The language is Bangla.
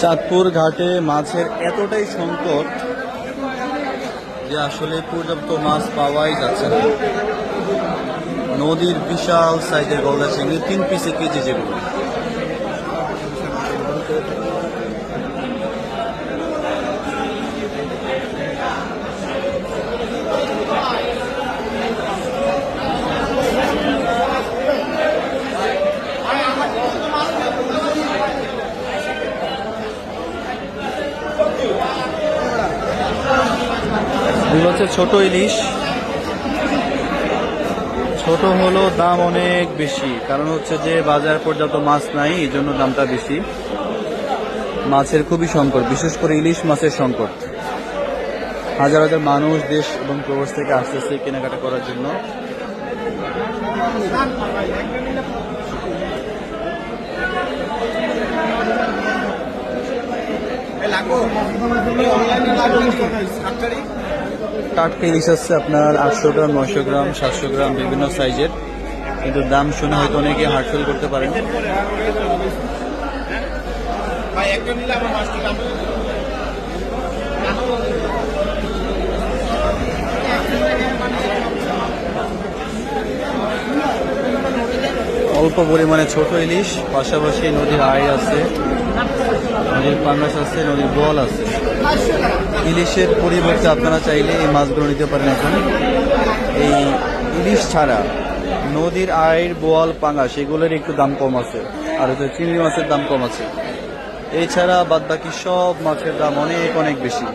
চাঁদপুর ঘাটে মাছের এতটাই সংকট যে আসলে পর্যাপ্ত মাছ পাওয়াই যাচ্ছে না। নদীর বিশাল সাইজের গলদা চিংড়ি 3 পিসে কেজি যেগুলো, এগুলো হচ্ছে ছোট ইলিশ। ছোট হলো দাম অনেক বেশি, কারণ হচ্ছে যে বাজার পর্যাপ্ত মাছ নাই, এই জন্য দামটা বেশি। মাছের খুবই সংকট, বিশেষ করে ইলিশ মাছের সংকট। হাজার হাজার মানুষ দেশ এবং প্রবাস থেকে আসতেছে কেনাকাটা করার জন্য। টাটকা ইলিশ আছে আপনার 800 গ্রাম, 900 গ্রাম, 700 গ্রাম, বিভিন্ন সাইজের। কিন্তু দাম শুনে হয়তো অনেকে হার্টফেল করতে পারেন। অল্প পরিমাণে ছোট ইলিশ, পাশাপাশি নদীর আইড় আছে, নদীর পাঙ্গাস আছে, নদীর বোয়াল আছে। ইলিশের পরিবর্তে আপনারা চাইলে এই মাছগুলো নিতে পারেন। এখন এই ইলিশ ছাড়া নদীর আইড়, বোয়াল, পাঙ্গাস এগুলোর একটু দাম কম আছে, আর হচ্ছে চিংড়ি মাছের দাম কম আছে। এছাড়া বাদ বাকি সব মাছের দাম অনেক অনেক বেশি।